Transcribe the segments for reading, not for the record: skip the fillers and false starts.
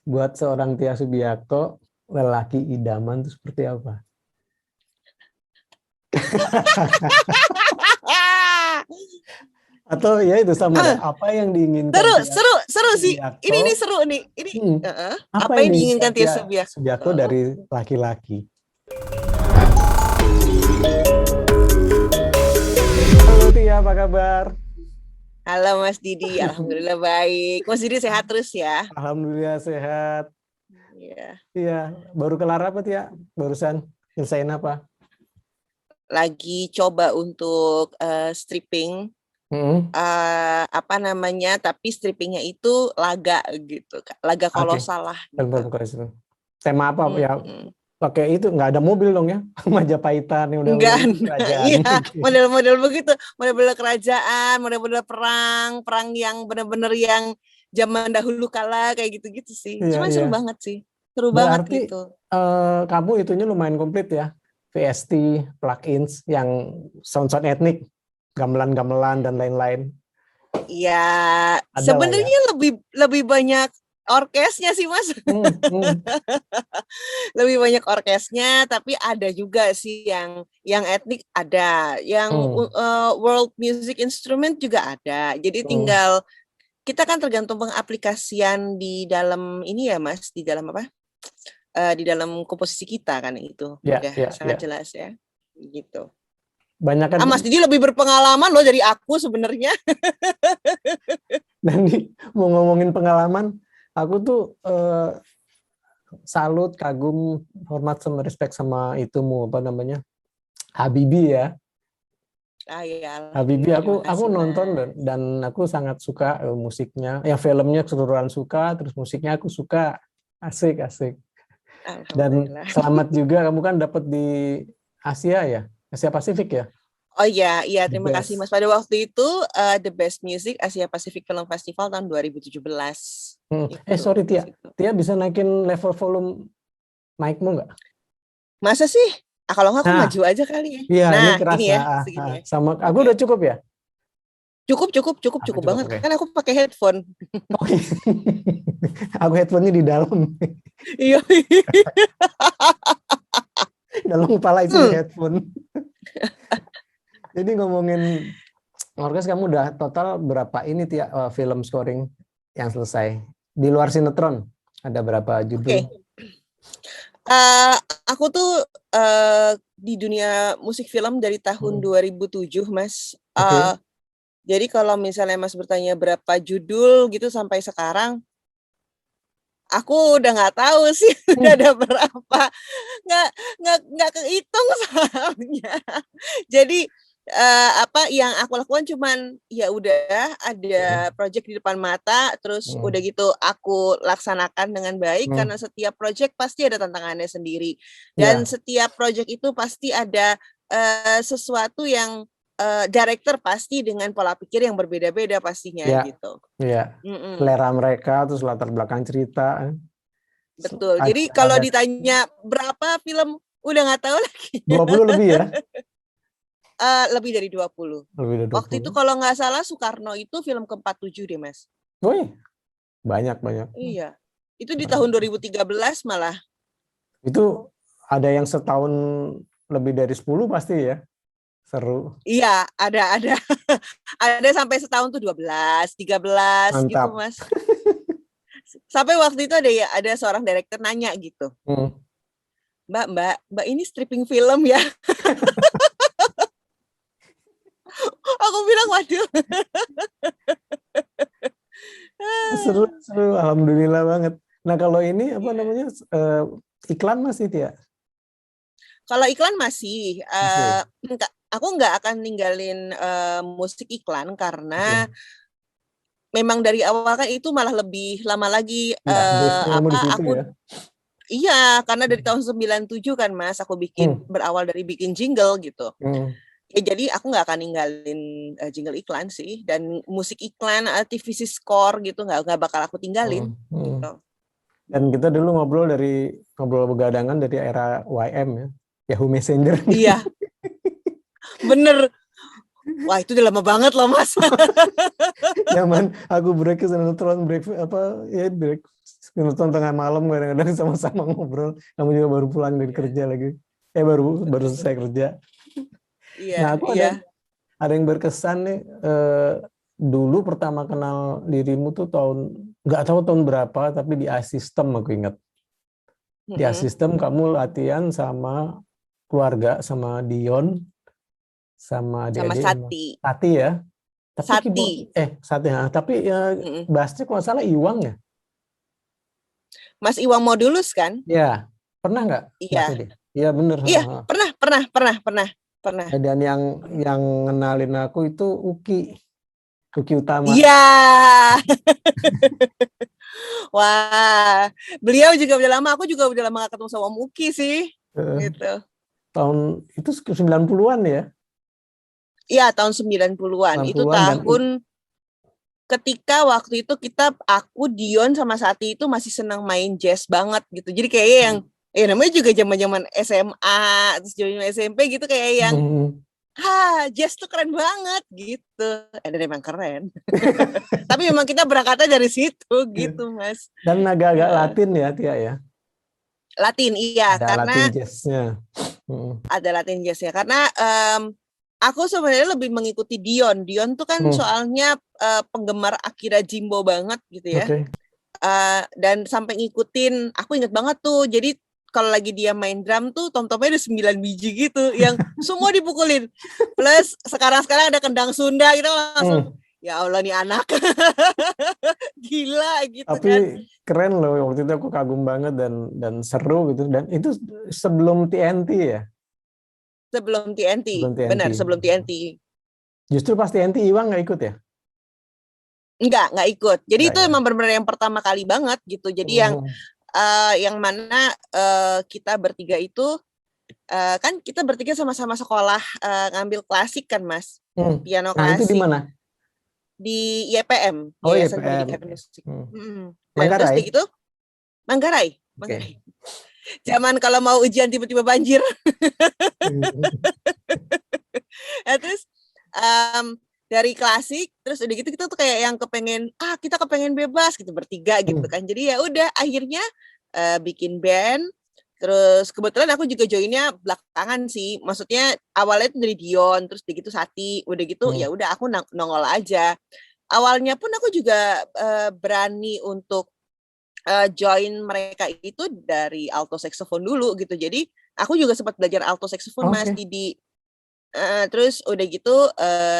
buat seorang Tia Subiakto, lelaki idaman itu seperti apa? Atau ya itu sama deh, apa yang diinginkan Seru, Tia seru, seru sih. Ini Subiakto? seru nih. Ini Hmm, apa apa yang yang diinginkan diinginkan Tia Tia Subiakto Subiakto? dari laki-laki? Halo Tia, apa kabar? Halo Mas Didi, alhamdulillah baik. Mas Didi sehat terus ya? Alhamdulillah sehat. Iya. Iya, baru kelar apa Tia? Barusan nyelesain apa? Lagi coba untuk stripping Hmm, apa namanya? Tapi strippingnya itu laga gitu, laga oke. kolosal lah Film gitu. itu. Tema apa ya? Mm-mm. Pakai itu nggak ada mobil dong ya? Majapahitan yang Enggak, udah kerajaan. iya model-model begitu, model-model kerajaan, model-model perang yang benar-benar yang zaman dahulu kala kayak gitu-gitu sih. Iya, Cuman iya. seru banget sih, seru banget Berarti gitu. kamu itunya lumayan komplit ya. VST, plugins yang sound-sound etnik, gamelan-gamelan dan lain-lain. Iya, Ada lah ya. sebenarnya lebih lebih banyak orkesnya sih Mas. Hmm, hmm, Lebih banyak orkesnya, tapi ada juga sih yang etnik ada, yang hmm, world music instrument juga ada. Jadi hmm. tinggal kita kan tergantung pengaplikasian di dalam ini ya Mas, di dalam apa? Di dalam komposisi kita kan itu Ya, udah ya, sangat ya. jelas ya. Gitu. Banyak kan Mas Didi lebih berpengalaman loh dari aku sebenarnya. dan mau ngomongin pengalaman, aku tuh salut, kagum, hormat sama respect sama itumu apa namanya? Habibie ya. Ah ya, Habibie alhamdulillah terima aku kasih nonton Mas. dan aku sangat suka musiknya. Ya filmnya keseluruhan suka, terus musiknya aku suka. Asik, asik. Dan Alhamdulillah. selamat juga kamu kan dapat di Asia ya, Asia Pasifik ya. Oh iya, iya The terima kasih best. Mas. Pada waktu itu The Best Music Asia Pacific Film Festival tahun 2017. Itu Sorry di Tia, situ. Tia bisa naikin level volume mic-mu nggak? Masa sih? Kalau nggak aku Nah, maju aja kali ya. iya ini Nah, gini kerasa. ya, segini ya. Sama aku Oke. udah cukup ya. Cukup, cukup, cukup, Aku cukup cukup banget. oke. Kan aku pakai headphone. Oh, iya. Aku headphone-nya di dalam, Iya. dalam kepala isinya headphone. Jadi ngomongin orkes kamu udah total berapa ini Tia film scoring yang selesai? Di luar sinetron ada berapa judul? Oke. Eh, aku tuh di dunia musik film dari tahun Hmm, 2007, Mas. Oke. Jadi kalau misalnya Mas bertanya berapa judul gitu sampai sekarang, aku udah nggak tahu sih udah Hmm, ada berapa. Nggak nggak kehitung soalnya. Jadi apa yang aku lakukan cuman ya udah hmm, ada project di depan mata, terus udah hmm, gitu aku laksanakan dengan baik karena hmm. setiap project pasti ada tantangannya sendiri dan Ya, setiap project itu pasti ada sesuatu yang director pasti dengan pola pikir yang berbeda-beda pastinya ya, gitu. ya. Mm-mm. Selera mereka terus latar belakang cerita. Betul. Ada, Jadi kalau ada ditanya berapa film udah nggak tahu lagi. 20 lebih ya? Lebih dari 20. Lebih dari Waktu itu 20. kalau nggak salah Soekarno itu film ke-47 deh, Mas. Wih, banyak banyak. Iya. Itu di tahun Banyak. 2013 malah. Itu ada yang setahun lebih dari 10 pasti ya. Seru. Iya, ada. Ada sampai setahun tuh 12, 13 gitu, Mantap. Mas. Sampai waktu itu ada seorang direktur nanya gitu. Hmm. Mbak ini stripping film ya? Aku bilang, waduh. Seru, seru. Alhamdulillah banget. Nah kalau ini apa namanya iklan masih ya? Kalau iklan masih, Masih. aku nggak akan ninggalin musik iklan karena Oke. memang dari awal kan itu malah lebih lama lagi Ya, base-nya kamu di situ aku ya. iya karena dari tahun 97 kan Mas aku Hmm. berawal dari bikin jingle gitu. Hmm. Ya jadi aku nggak akan ninggalin jingle iklan sih dan musik iklan TVC score gitu nggak bakal aku tinggalin Hmm. Hmm. gitu. Dan kita dulu ngobrol begadangan dari era YM ya, Yahoo Messenger. Iya, bener. Wah itu udah lama banget loh Mas. Zaman aku break ke sinetron break apa ya break nonton tengah malam kadang-kadang sama-sama ngobrol. Kamu juga baru pulang dari kerja lagi. Baru selesai kerja. Iya, Nah, aku iya. ada yang berkesan nih. Dulu pertama kenal dirimu tuh nggak tahu tahun berapa, tapi di iSystem aku ingat. Di Mm-mm. iSystem kamu latihan sama keluarga, sama Dion, sama Sama adik-adik, sama Sati. Tati ya. Tapi Sati. Sati, tapi Mm-mm. bassnya kalau nggak salah Iwang ya. Mas Iwang Modulus kan? Ya, pernah nggak bassnya Iya. dia? Iya bener. Iya, pernah. Dan yang ngenalin aku itu Uki Utama. Iya. Wah, beliau juga udah lama, aku juga udah lama gak ketemu sama Om Uki sih. Eh, Gitu. Tahun itu 90-an ya. Iya, tahun 90-an. Itu 90-an dan tahun ketika waktu itu aku, Dion sama Sati itu masih senang main jazz banget gitu. Jadi kayak yang namanya juga zaman-zaman SMA, terus zaman SMP gitu kayak yang jazz tuh keren banget gitu. Dan emang keren. Tapi memang kita berangkatnya dari situ gitu, Mas. Dan agak-agak Latin ya, Tia ya. Latin, iya, Ada karena Latin jazznya. ada Latin jazz ya. Karena aku sebenarnya lebih mengikuti Dion. Dion tuh kan soalnya penggemar Akira Jimbo banget gitu ya. Okay. Dan sampai ngikutin, aku inget banget tuh. Jadi kalau lagi dia main drum tuh tom-tomnya ada 9 biji gitu yang semua dipukulin. Plus sekarang ada kendang Sunda gitu langsung ya Allah nih anak. Gila gitu. Tapi kan. Keren loh, waktu itu aku kagum banget dan seru gitu. Dan itu sebelum TNT ya? Sebelum TNT. Sebelum TNT. Benar, sebelum TNT. Justru pas TNT Iwang nggak ikut ya? Nggak ikut. Jadi Nggak, itu ya? emang benar-benar yang pertama kali banget gitu. Jadi yang mana kita bertiga itu kan kita bertiga sama-sama sekolah ngambil klasik kan Mas, piano Nah itu di klasik mana? di YPM, Oh Yayasan YPM. Pendidikan Musik. Dan terus Manggarai? gitu Manggarai. Okay. Zaman kalau mau ujian tiba-tiba banjir. Nah, terus dari klasik terus udah gitu kita tuh kayak yang kita kepengen bebas gitu bertiga gitu kan. Jadi ya udah akhirnya bikin band. Terus kebetulan aku juga joinnya belakangan sih. Maksudnya awalnya itu dari Dion, terus begitu Sati, udah gitu ya udah aku nongol aja. Awalnya pun aku juga berani untuk join mereka itu dari alto saxophone dulu gitu. Jadi aku juga sempat belajar alto saxophone Mas Didi. Terus udah gitu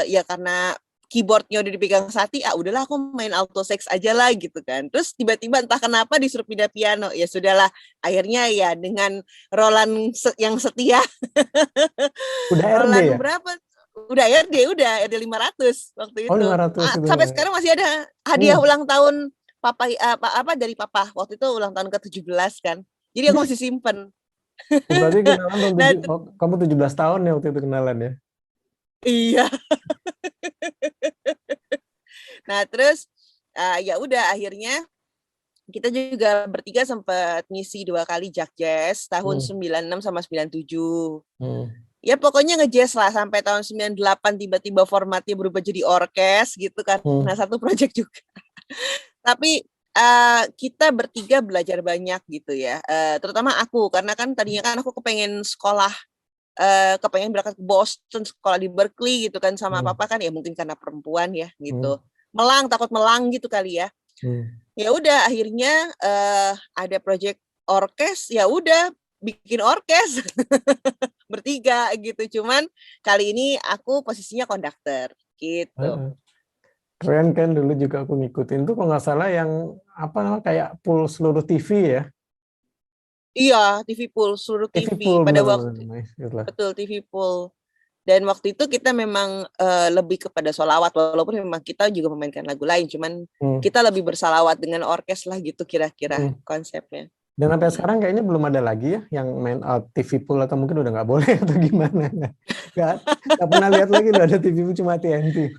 ya karena keyboardnya udah dipegang Sati, udahlah aku main alto sax aja lah gitu kan. Terus tiba-tiba entah kenapa disuruh pindah piano, ya sudahlah. Akhirnya ya dengan Roland yang setia. Udah RD Roland ya? berapa? Udah RD 500 waktu itu. 500 itu. Sampai sekarang masih ada hadiah ulang tahun papa dari papa. Waktu itu ulang tahun ke-17 kan. Jadi aku masih simpen. Berarti kenalan kamu 17 tahun ya waktu itu kenalan ya? Iya. Nah terus ya udah akhirnya kita juga bertiga sempat ngisi 2 kali Jak Jazz tahun 96 sama 97. Ya pokoknya ngejazz lah sampai tahun 98 tiba-tiba formatnya berubah jadi orkes gitu karena satu project juga. Tapi kita bertiga belajar banyak gitu ya. Terutama aku karena kan tadinya kan aku kepengen sekolah kepengen berangkat ke Boston sekolah di Berkeley gitu kan sama papa kan ya mungkin karena perempuan ya gitu. Takut melang gitu kali ya. Ya udah akhirnya ada project orkes, ya udah bikin orkes bertiga gitu. Cuman kali ini aku posisinya konduktor gitu. Keren kan, dulu juga aku ngikutin tuh kalau nggak salah yang apa namanya kayak full seluruh TV ya. Iya, TV full, seluruh TV TV full pada bener, waktu bener. betul TV full. Dan waktu itu kita memang lebih kepada sholawat walaupun memang kita juga memainkan lagu lain, cuman kita lebih bersalawat dengan orkes lah gitu kira-kira konsepnya. Dan sampai sekarang kayaknya belum ada lagi ya yang main TV pool atau mungkin udah nggak boleh atau gimana? Nggak pernah lihat lagi loh ada TV pool cuma TNT.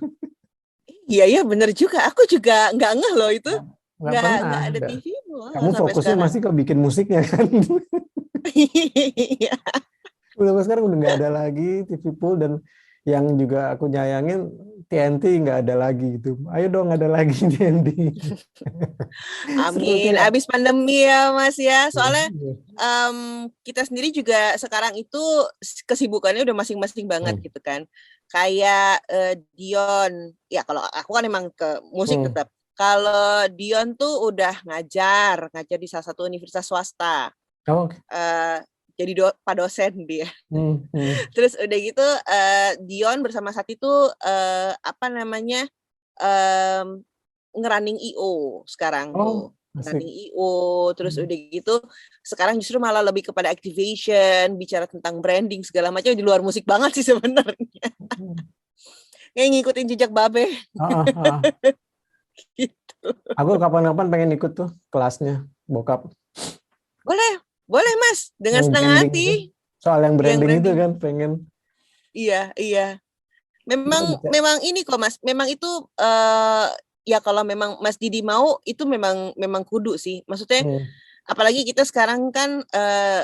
Iya bener juga. Aku juga nggak ngeh loh itu. Nggak ada TV pool. Kamu fokusnya masih ke bikin musiknya kan? Iya. Udah sekarang udah nggak ada lagi TV pool, dan yang juga aku nyayangin TNT nggak ada lagi gitu. Ayo dong ada lagi TNT. Seru Amin. ya. Abis pandemi ya Mas ya. Soalnya Iya. kita sendiri juga sekarang itu kesibukannya udah masing-masing banget gitu kan. Kayak Dion, ya kalau aku kan emang ke musik tetap. Kalau Dion tuh udah ngajar di salah satu universitas swasta. Oh. Jadi Pak dosen dia. Terus udah gitu Dion bersama Sati tuh apa namanya ngerunning IO sekarang tuh. Ngerunning IO, terus udah gitu sekarang justru malah lebih kepada activation, bicara tentang branding segala macam, di luar musik banget sih sebenarnya. Kayak ngikutin jejak Babe. Gitu. Aku kapan-kapan pengen ikut tuh kelasnya bokap. Boleh Mas, dengan senang hati. Soal yang branding itu kan pengen. Iya. Memang ini kok Mas, memang itu ya kalau memang Mas Didi mau itu memang kudu sih. Maksudnya apalagi kita sekarang kan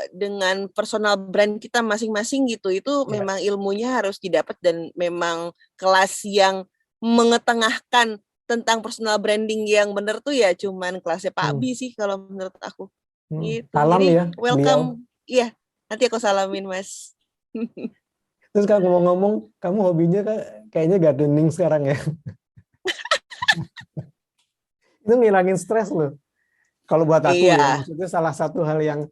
dengan personal brand kita masing-masing gitu, itu memang ilmunya harus didapat, dan memang kelas yang mengetengahkan tentang personal branding yang benar tuh ya cuman kelasnya Pak Bi sih kalau menurut aku. Gitu. Salam jadi ya, welcome. Iya, nanti aku salamin Mas. Terus kalau ngomong-ngomong, kamu hobinya kayaknya gardening sekarang ya? Itu ngilangin stres loh. Kalau buat aku ya, maksudnya salah satu hal yang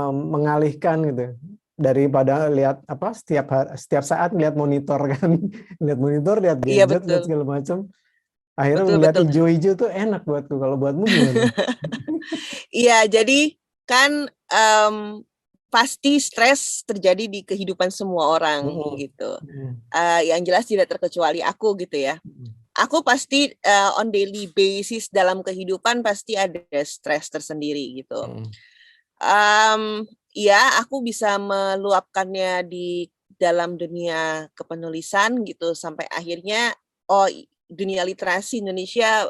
mengalihkan gitu daripada lihat apa setiap saat lihat monitor kan, lihat gadget, lihat segala macam. Akhirnya melihat hijau-hijau tuh enak buatku. Kalau buatmu gimana? Iya, jadi kan pasti stres terjadi di kehidupan semua orang gitu. Yang jelas tidak terkecuali aku gitu ya. Aku pasti on daily basis dalam kehidupan pasti ada stres tersendiri gitu. Ya, aku bisa meluapkannya di dalam dunia kepenulisan gitu sampai akhirnya dunia literasi Indonesia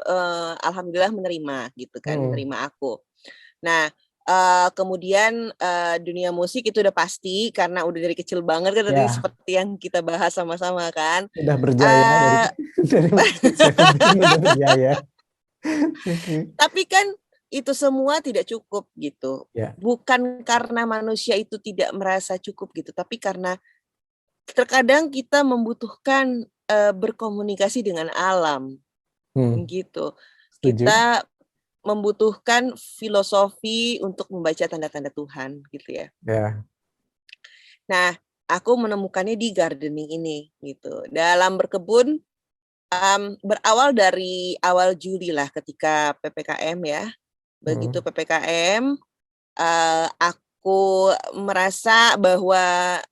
alhamdulillah menerima gitu kan, menerima aku. Nah, kemudian dunia musik itu udah pasti karena udah dari kecil banget kan, tadi seperti yang kita bahas sama-sama kan. Udah berjaya dari udah berjaya. Tapi kan itu semua tidak cukup gitu. Bukan karena manusia itu tidak merasa cukup gitu, tapi karena terkadang kita membutuhkan berkomunikasi dengan alam gitu. Setuju. Kita membutuhkan filosofi untuk membaca tanda-tanda Tuhan gitu ya. Nah, aku menemukannya di gardening ini gitu. Dalam berkebun berawal dari awal Juli lah ketika PPKM ya. Begitu PPKM aku merasa bahwa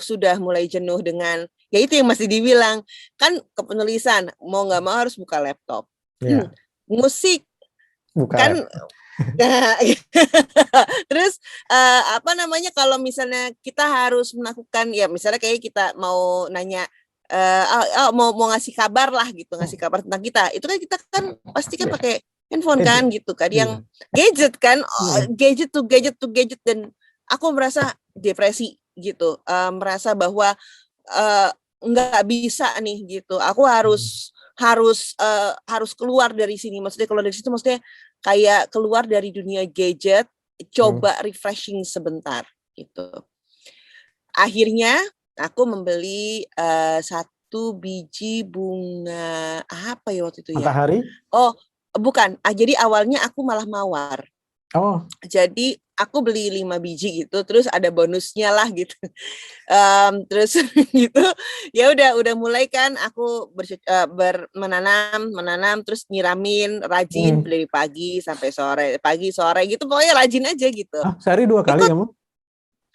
sudah mulai jenuh dengan, ya itu yang masih dibilang kan, kepenulisan mau nggak mau harus buka laptop. Musik buka kan terus apa namanya, kalau misalnya kita harus melakukan, ya misalnya kayak kita mau nanya mau ngasih kabar lah gitu, ngasih kabar tentang kita, itu kan kita kan pasti kan pakai handphone kan gitu kan, yang gadget kan, gadget, dan aku merasa depresi gitu, merasa bahwa nggak bisa nih gitu, aku harus keluar dari sini, maksudnya keluar dari situ, maksudnya kayak keluar dari dunia gadget, coba refreshing sebentar gitu. Akhirnya aku membeli 1 biji bunga apa ya waktu itu ya? Matahari? Oh, bukan. Jadi awalnya aku malah mawar. Jadi aku beli 5 biji gitu, terus ada bonusnya lah gitu. Terus gitu, ya udah mulai kan aku menanam, terus nyiramin, rajin dari pagi sampai sore, pagi sore gitu, pokoknya rajin aja gitu. Sehari 2 kali kamu?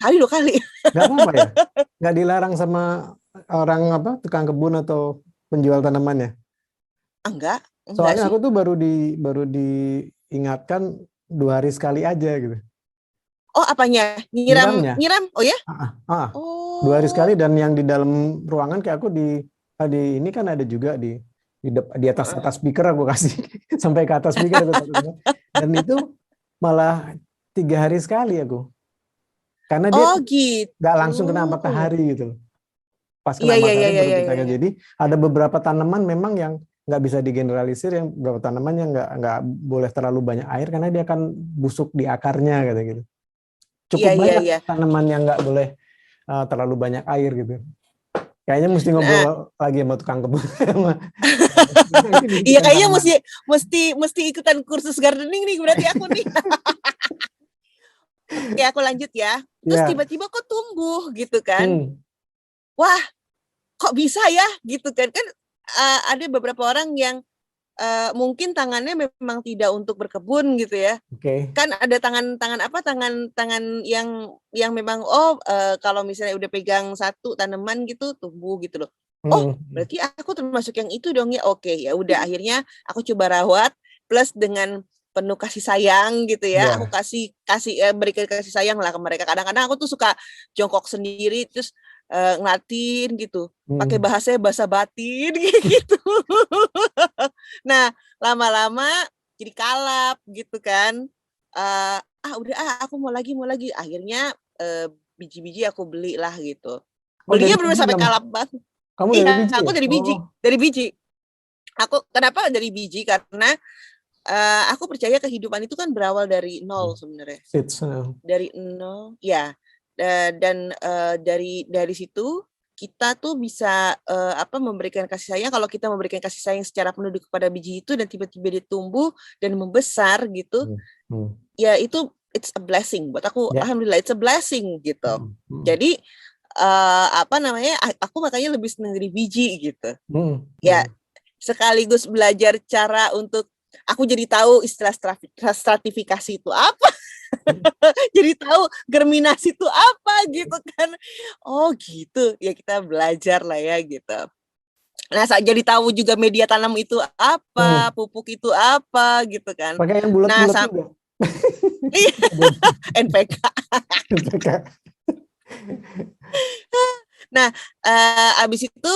Sehari 2 kali. Nggak apa-apa ya? Nggak dilarang sama orang tukang kebun atau penjual tanamannya? Enggak Soalnya sih. aku tuh baru diingatkan 2 hari sekali aja gitu. Oh, apanya? Nyiram? Oh ya? 2 hari sekali, dan yang di dalam ruangan kayak aku di ini kan ada juga di atas speaker aku kasih sampai ke atas speaker aku taruh. Dan itu malah 3 hari sekali aku. Karena dia nggak langsung kena matahari gitu. pas kena matahari baru kita iya. Jadi ada beberapa tanaman memang yang nggak bisa digeneralisir, yang beberapa tanaman yang nggak boleh terlalu banyak air karena dia akan busuk di akarnya gitu. Cukup banyak tanaman yang nggak boleh terlalu banyak air gitu. Kayaknya mesti ngobrol lagi sama tukang kebun. Iya, kayaknya mesti ikutan kursus gardening nih berarti aku nih. Oke, aku lanjut ya. Terus tiba-tiba kok tumbuh gitu kan. Wah, kok bisa ya gitu kan. Kan ada beberapa orang yang mungkin tangannya memang tidak untuk berkebun gitu ya. Kan ada tangan yang memang kalau misalnya udah pegang satu tanaman gitu tumbuh gitu loh. Oh, berarti aku termasuk yang itu dong ya. Oke, ya udah akhirnya aku coba rawat plus dengan penuh kasih sayang gitu ya. Aku berikan kasih sayang lah ke mereka. Kadang-kadang aku tuh suka jongkok sendiri terus ngelatin gitu. Pakai bahasa batin gitu. Nah, lama-lama jadi kalap gitu kan. Aku mau lagi. Akhirnya biji-biji aku beli lah gitu. Belinya belum sampai kalap banget. Kamu dari biji? Aku dari biji. Aku kenapa dari biji? Karena aku percaya kehidupan itu kan berawal dari nol sebenarnya. Dari nol, ya. Dan dari situ kita tuh bisa memberikan kasih sayang. Kalau kita memberikan kasih sayang secara penuh kepada biji itu dan tiba-tiba dia tumbuh dan membesar gitu, ya itu it's a blessing buat aku. Alhamdulillah it's a blessing gitu. Jadi aku makanya lebih senang dari biji gitu. Ya sekaligus belajar cara untuk aku jadi tahu istilah stratifikasi itu apa. Jadi tahu germinasi itu apa gitu kan. Oh gitu, ya kita belajar lah ya gitu. Nah, jadi tahu juga media tanam itu apa, pupuk itu apa gitu kan. Pakai yang bulat-bulat juga. NPK. Nah, abis itu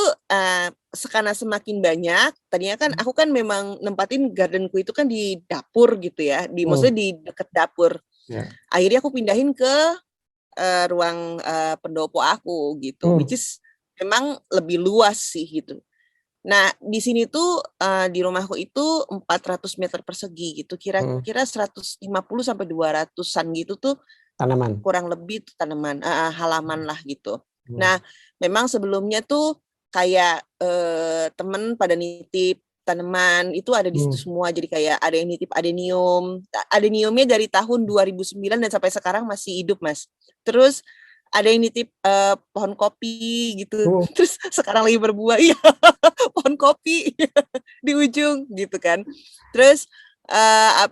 karena semakin banyak, tadinya kan aku kan memang nempatin gardenku itu kan di dapur gitu ya, maksudnya di dekat dapur. Akhirnya aku pindahin ke ruang pendopo aku gitu, which is memang lebih luas sih gitu. Nah, di sini tuh di rumahku itu 400 meter persegi gitu, kira-kira 150 sampai 200-an gitu tuh tanaman. Kurang lebih tuh tanaman, halaman lah gitu. Nah, memang sebelumnya tuh kayak temen pada nitip tanaman itu ada di situ semua. Jadi kayak ada yang nitip adenium. Adeniumnya dari tahun 2009 dan sampai sekarang masih hidup, Mas. Terus ada yang nitip pohon kopi gitu. Terus sekarang lagi berbuah. Iya, pohon kopi di ujung gitu kan. Terus ada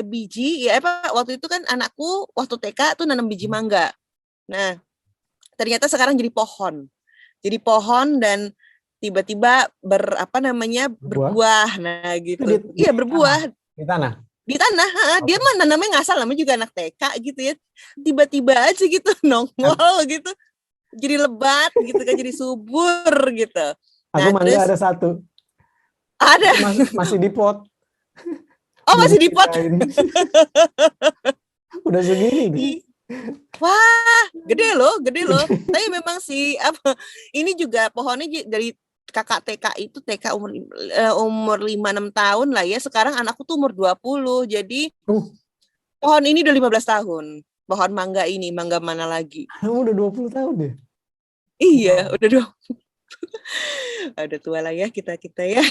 biji ya waktu itu kan anakku waktu TK tuh nanam biji mangga. Nah, ternyata sekarang jadi pohon dan tiba-tiba berbuah. Nah gitu. Iya, berbuah di tanah. Dia mah nanamnya ngasal, namanya juga anak TK gitu ya, tiba-tiba aja gitu nongol gitu, jadi lebat gitu kan, jadi subur gitu. Aku mangga ada satu. Ada. Masih di pot. Oh, masih di pot. Udah segini nih. Wah, gede loh. Tapi memang sih ini juga pohonnya dari kakak TK itu TK umur 5-6 tahun lah ya. Sekarang anakku tuh umur 20. Jadi pohon ini udah 15 tahun. Pohon mangga ini, mangga mana lagi? Kamu udah 20 tahun deh. Iya, udah 20. Udah tua lah ya kita ya.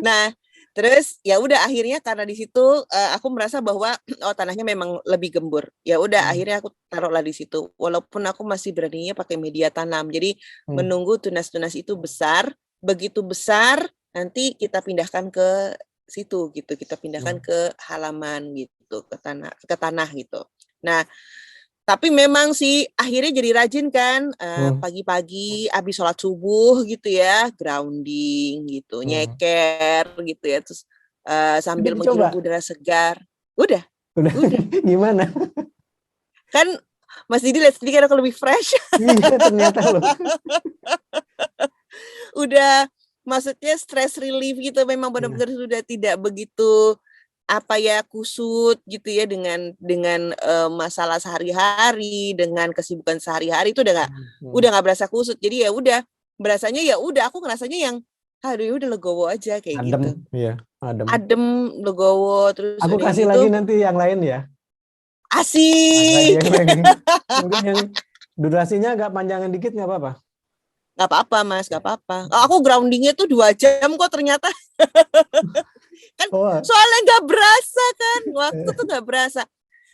Nah, terus ya udah akhirnya karena di situ aku merasa bahwa tanahnya memang lebih gembur. Ya udah akhirnya aku taruhlah di situ. Walaupun aku masih beraninya pakai media tanam. Jadi menunggu tunas-tunas itu besar. Begitu besar nanti kita pindahkan ke situ gitu. Kita pindahkan ke halaman gitu, ke tanah gitu. Nah, tapi memang sih akhirnya jadi rajin kan, pagi-pagi abis sholat subuh gitu ya, grounding gitu, nyeker gitu ya, terus sambil menghirup udara segar. Udah. Gimana? Kan Mas Didi lihat sedikit aku lebih fresh. Iya, ternyata loh. Udah, maksudnya stress relief gitu, memang benar-benar sudah tidak begitu kusut gitu ya dengan masalah sehari-hari, dengan kesibukan sehari-hari itu udah nggak berasa kusut. Jadi ya udah berasanya ya udah aku ngerasanya yang aduh udah legowo aja kayak adem, gitu. Iya, Adem, legowo, terus aku udah kasih gitu. lagi nanti yang lain ya. Asik. Yang lain. Mungkin yang durasinya agak panjangan dikit nggak apa-apa. Nggak apa-apa Mas, nggak apa-apa. Aku groundingnya tuh 2 jam kok ternyata. Kan soalnya nggak berasa kan, waktu tuh nggak berasa.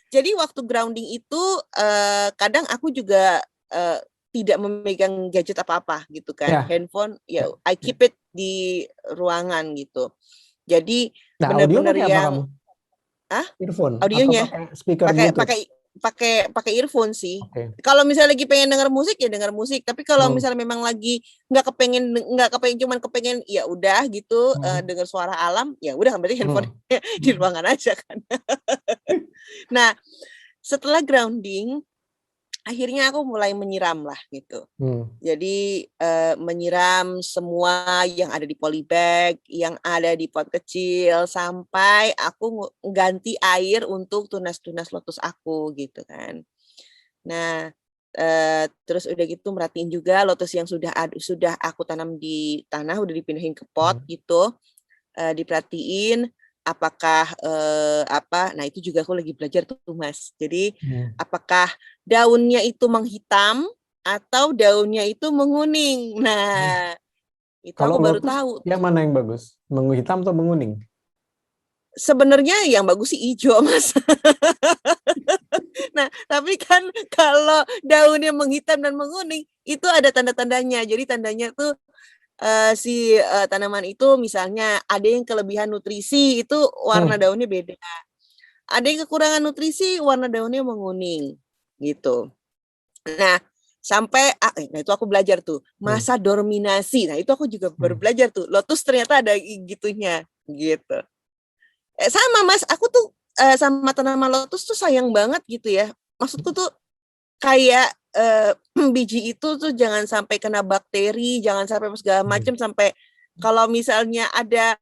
Jadi waktu grounding itu kadang aku juga tidak memegang gadget apa-apa gitu kan, handphone ya I keep it di ruangan gitu. Jadi benar-benar yang earphone audionya atau pakai speaker Bluetooth? pakai earphone sih. Kalau misalnya lagi pengen denger musik ya denger musik, tapi kalau misalnya memang lagi nggak kepengen cuman kepengen ya udah gitu denger suara alam, ya udah berarti handphone di ruangan aja kan. Nah, setelah grounding akhirnya aku mulai menyiram lah gitu. Jadi menyiram semua yang ada di polybag, yang ada di pot kecil, sampai aku ganti air untuk tunas-tunas lotus aku gitu kan. Nah, terus udah gitu merhatiin juga lotus yang sudah aku tanam di tanah, udah dipindahin ke pot gitu, diperhatiin apakah nah itu juga aku lagi belajar tuh Mas. Jadi apakah daunnya itu menghitam atau daunnya itu menguning. Nah, itu kalau aku baru lotus, tahu. yang mana yang bagus? Menghitam atau menguning? Sebenarnya yang bagus sih hijau Mas. Nah, tapi kan kalau daunnya menghitam dan menguning itu ada tanda-tandanya. Jadi tandanya tuh si tanaman itu misalnya ada yang kelebihan nutrisi itu warna daunnya beda. Ada yang kekurangan nutrisi warna daunnya menguning gitu. Nah, sampai nah itu aku belajar tuh masa dorminasi. Nah, itu aku juga baru belajar tuh. Lotus ternyata ada gitunya gitu. Sama Mas, aku tuh sama tanaman lotus tuh sayang banget gitu ya. Maksudku tuh kayak biji itu tuh jangan sampai kena bakteri, jangan sampai segala macam, sampai kalau misalnya ada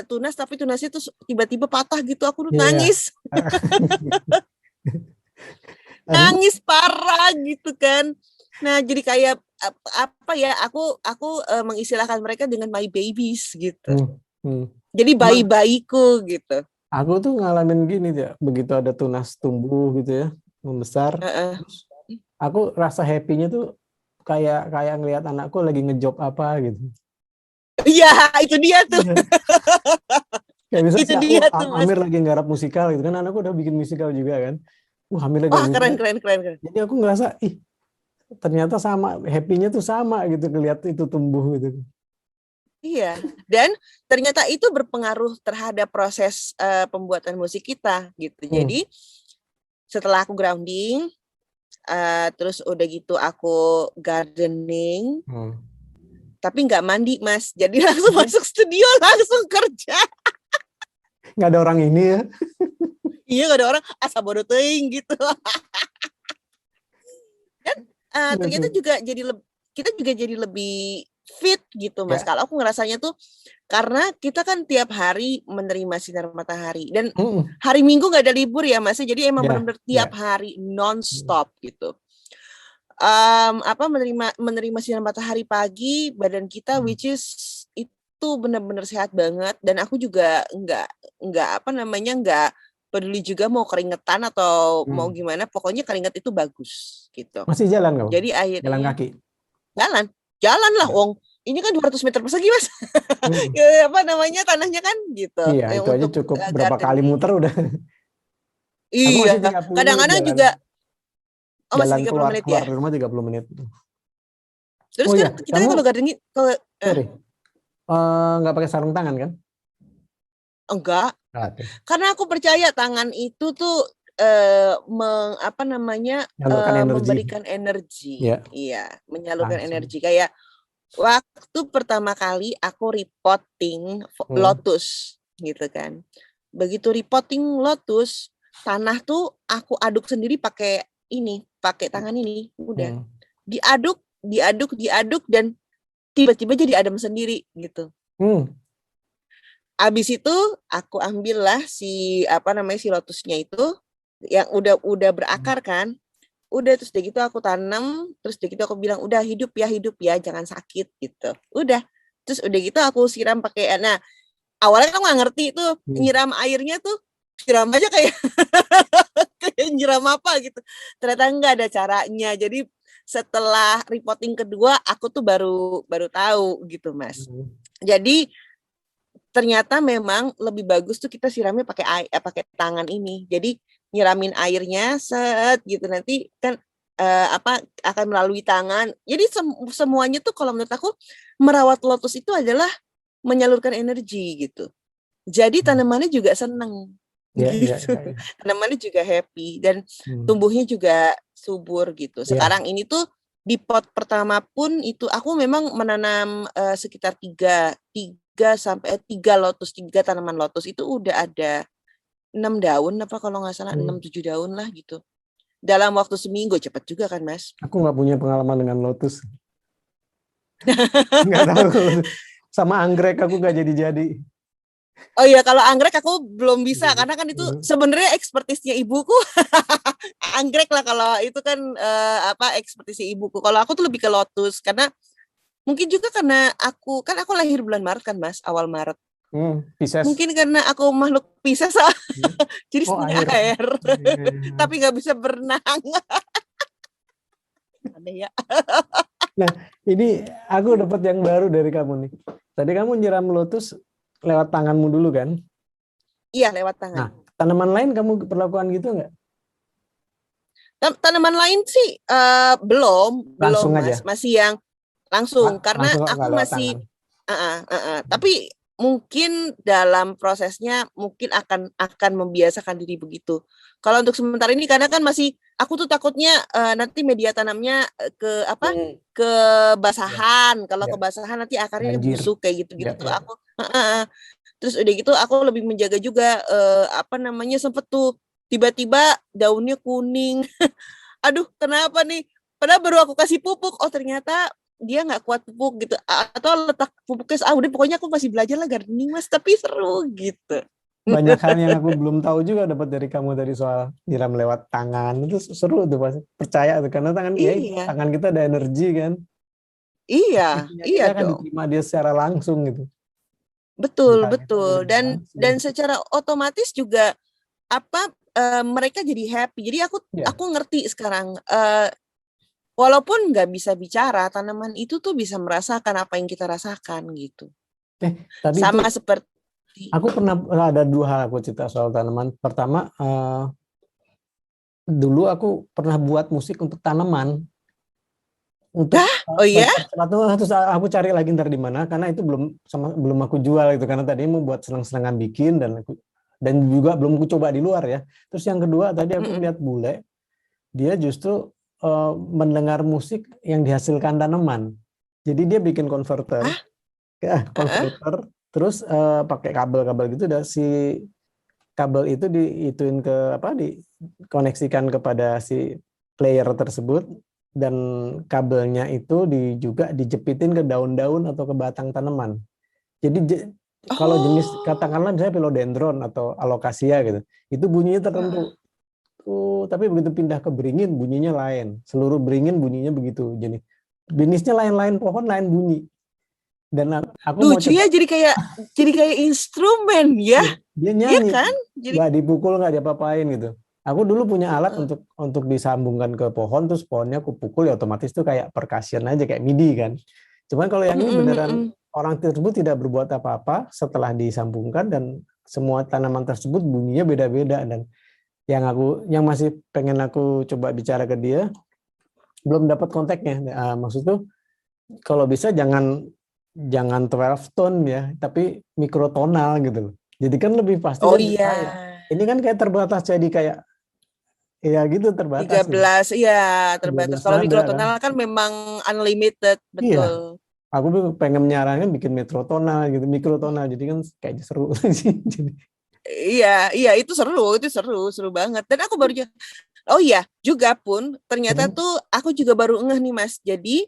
tunas tapi tunasnya tuh tiba-tiba patah gitu, aku nangis. Nangis parah gitu kan. Nah, jadi kayak apa ya, aku mengistilahkan mereka dengan my babies gitu. Jadi bayi-bayiku gitu. Aku tuh ngalamin gini ya, begitu ada tunas tumbuh gitu ya, membesar. Terus aku rasa happy-nya tuh kayak ngelihat anakku lagi ngejob apa gitu. Iya, itu dia tuh. Kayak misalnya itu dia tuh, Mas. Amir lagi nggarap musikal gitu kan, anakku udah bikin musikal juga kan. Amir lagi keren. Jadi aku ngerasa, ternyata sama, happy-nya tuh sama gitu, ngelihat itu tumbuh gitu. Iya, dan ternyata itu berpengaruh terhadap proses pembuatan musik kita gitu. Jadi setelah aku grounding, terus udah gitu aku gardening, tapi nggak mandi Mas. Jadi langsung masuk studio, langsung kerja. Nggak ada orang ini ya? Iya, nggak ada orang, asa bodoh teuing gitu. Dan ternyata juga kita juga jadi lebih fit gitu Mas. Kalau aku ngerasanya tuh karena kita kan tiap hari menerima sinar matahari dan hari Minggu nggak ada libur ya Mas. Jadi emang benar-benar tiap hari non-stop gitu. Menerima sinar matahari pagi, badan kita which is itu benar-benar sehat banget, dan aku juga nggak peduli juga mau keringetan atau mau gimana, pokoknya keringet itu bagus gitu. Masih jalan kamu? Jadi akhirnya jalan kaki? Jalan lah, Wong. Ini kan 200 meter persegi Mas. Tanahnya kan gitu. Iya, itu aja cukup berapa kali muter udah. Iya, kadang-kadang juga jalan keluar rumah 30 menit. Terus kan kita kalau gardening nggak pakai sarung tangan kan? Enggak. Karena aku percaya tangan itu tuh memberikan energi. Iya, menyalurkan energi. Kayak waktu pertama kali aku repotting lotus gitu kan. Begitu repotting lotus, tanah tuh aku aduk sendiri pakai tangan ini, udah. Diaduk dan tiba-tiba jadi adem sendiri gitu. Abis itu aku ambillah si lotusnya itu yang udah berakar kan. Udah terus udah gitu aku tanam, terus udah gitu aku bilang udah hidup ya, jangan sakit gitu. Udah. Terus udah gitu aku siram pakai awalnya kan nggak ngerti tuh nyiram airnya tuh siram aja kayak kayak nyiram apa gitu. Ternyata nggak ada caranya. Jadi setelah reporting kedua aku tuh baru tahu gitu Mas. Jadi ternyata memang lebih bagus tuh kita siramnya pakai tangan ini. Jadi nyiramin airnya gitu nanti kan akan melalui tangan. Jadi semuanya tuh kalau menurut aku merawat lotus itu adalah menyalurkan energi gitu. Jadi tanamannya juga seneng gitu. Tanamannya juga happy dan tumbuhnya juga subur gitu. Sekarang ini tuh di pot pertama pun itu aku memang menanam sekitar tiga lotus, 3 tanaman lotus itu udah ada 6 daun apa kalau nggak salah 6-7 daun lah gitu. Dalam waktu seminggu cepet juga kan Mas? Aku nggak punya pengalaman dengan lotus. Nggak tahu. Sama anggrek aku nggak jadi. Oh iya, kalau anggrek aku belum bisa karena kan itu sebenarnya ekspertisnya ibuku. Anggrek lah kalau itu kan ekspertisnya ibuku. Kalau aku tuh lebih ke lotus karena mungkin juga karena aku lahir bulan Maret kan Mas, awal Maret. Pisces. Mungkin karena aku makhluk Pisces jadi senang air. Tapi nggak bisa berenang. Aneh ya. Nah, ini aku dapat yang baru dari kamu nih. Tadi kamu nyiram lotus lewat tanganmu dulu kan? Iya, lewat tangan. Nah, tanaman lain kamu perlakuan gitu nggak? Tanaman lain sih belum Langsung Mas. aja? Masih yang langsung karena langsung aku masih tapi mungkin dalam prosesnya mungkin akan membiasakan diri begitu. Kalau untuk sementara ini karena kan masih aku tuh takutnya nanti media tanamnya ke basahan. Kalau kebasahan nanti akarnya busuk kayak gitu-gitu tuh aku. Terus udah gitu aku lebih menjaga juga sempet tuh tiba-tiba daunnya kuning. Aduh, kenapa nih? Padahal baru aku kasih pupuk. Oh, ternyata dia nggak kuat pupuk gitu. Atau letak pupuknya, udah pokoknya aku masih belajar lah gardening Mas, tapi seru gitu. Banyak hal yang aku belum tahu juga dapat dari kamu tadi soal nyiram lewat tangan. Itu seru tuh pasti. Percaya tuh karena tangan kita ada energi kan. Iya Kita kan dong. diterima dia secara langsung gitu. Betul. Dan secara otomatis juga mereka jadi happy. Jadi aku ngerti sekarang walaupun nggak bisa bicara, tanaman itu tuh bisa merasakan apa yang kita rasakan gitu. Tadi sama seperti aku pernah ada 2 hal aku cerita soal tanaman. Pertama, dulu aku pernah buat musik untuk tanaman. Oh iya? Terus aku cari lagi ntar di mana karena itu belum aku jual itu karena tadi mau buat senang-senangan bikin dan juga belum aku coba di luar ya. Terus yang kedua tadi aku lihat bule, dia justru mendengar musik yang dihasilkan tanaman. Jadi dia bikin konverter, terus pakai kabel-kabel gitu, dan si kabel itu dikoneksikan kepada si player tersebut, dan kabelnya itu juga dijepitin ke daun-daun atau ke batang tanaman. Jadi kalau jenis katakanlah misalnya philodendron atau alocasia gitu, itu bunyinya tertentu. Tapi begitu pindah ke beringin bunyinya lain. Seluruh beringin bunyinya begitu. Jadi jenisnya lain-lain, pohon lain bunyi. Dan aku mau coba jadi kayak instrumen ya. Dia nyanyi. Iya kan? Nggak dipukul, nggak diapa-apain gitu. Aku dulu punya alat untuk disambungkan ke pohon, terus pohonnya aku pukul ya otomatis tuh kayak percussion aja, kayak MIDI kan. Cuman kalau yang ini beneran orang tersebut tidak berbuat apa-apa setelah disambungkan, dan semua tanaman tersebut bunyinya beda-beda. Dan yang masih pengen aku coba bicara ke dia, belum dapat kontaknya. Maksud tuh kalau bisa jangan 12 tone ya, tapi mikrotonal gitu loh. Jadi kan lebih pasti. Oh iya. Ini kan kayak terbatas, jadi kayak ya gitu terbatas. 13 ya terbatas. Kalau mikrotonal kan memang unlimited, betul. Iya. Aku pengen menyarankan bikin mikrotonal gitu, jadi kan kayaknya seru sih. Iya itu seru banget. Dan aku baru juga pun ternyata tuh aku juga baru ngeh nih Mas. Jadi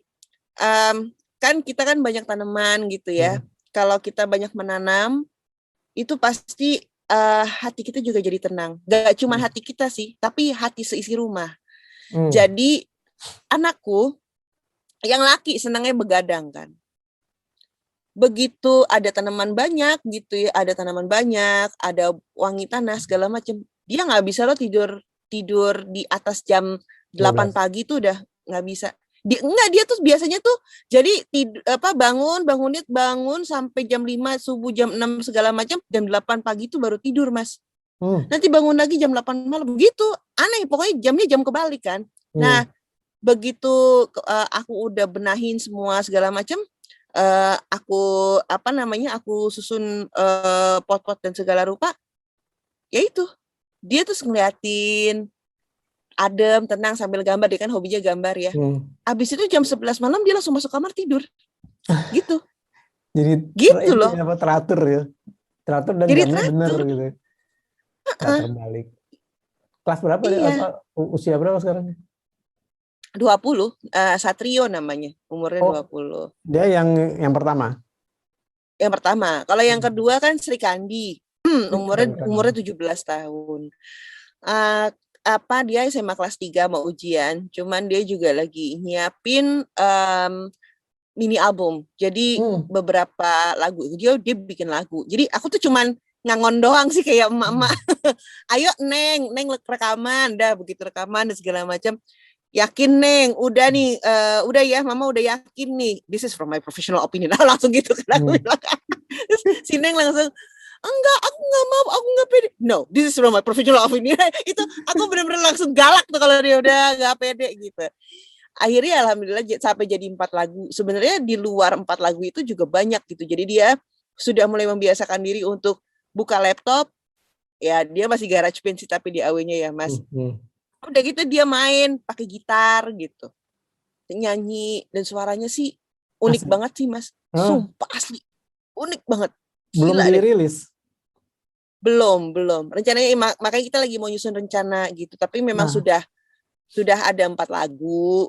kan kita kan banyak tanaman gitu ya. Kalau kita banyak menanam, itu pasti hati kita juga jadi tenang. Gak cuma hati kita sih, tapi hati seisi rumah. Jadi anakku yang laki senangnya begadang kan. Begitu ada tanaman banyak gitu ya, ada tanaman banyak, ada wangi tanah segala macam. Dia nggak bisa loh tidur di atas jam 8 pagi tuh udah nggak bisa. Dia tuh biasanya tuh jadi bangun sampai jam 5 subuh, jam 6 segala macam, jam 8 pagi tuh baru tidur, Mas. Nanti bangun lagi jam 8 malam gitu. Aneh, pokoknya jamnya jam kebalik kan. Nah, begitu aku udah benahin semua segala macam, aku susun pot-pot dan segala rupa, ya itu. Dia tuh ngeliatin adem, tenang sambil gambar, dia kan hobinya gambar ya. Abis itu jam 11 malam dia langsung masuk kamar tidur. Gitu. Jadi gitu loh. Teratur ya. Teratur dan jadi jamnya teratur. benar gitu. Gak terbalik. Kelas berapa dia? Usia berapa sekarang? 20. Satrio namanya. Umurnya 20. Dia yang pertama? Yang pertama. Kalau yang kedua kan Sri Kandi. umurnya 17 tahun. Dia SMA kelas 3 mau ujian, cuman dia juga lagi nyiapin mini album. Jadi beberapa lagu dia bikin lagu. Jadi aku tuh cuman ngangon doang sih kayak emak-emak. Ayo Neng rekaman, dah begitu rekaman dan segala macam. Yakin Neng, udah nih, udah ya, Mama udah yakin nih. This is from my professional opinion. Langsung gitu kan aku bilang. Terus si Neng langsung, enggak, aku nggak mau, aku nggak pede. No, this is from my professional opinion. Itu aku benar-benar langsung galak tuh kalau dia udah nggak pede gitu. Akhirnya alhamdulillah sampai jadi 4 lagu. Sebenarnya di luar 4 lagu itu juga banyak gitu. Jadi dia sudah mulai membiasakan diri untuk buka laptop. Ya dia masih GarageBand sih tapi di AW-nya ya Mas. Udah gitu dia main pakai gitar gitu. Nyanyi dan suaranya sih unik banget sih Mas. Sumpah asli. Unik banget. Belum dirilis? Belum. Rencananya makanya kita lagi mau nyusun rencana gitu. Tapi memang sudah ada 5 lagu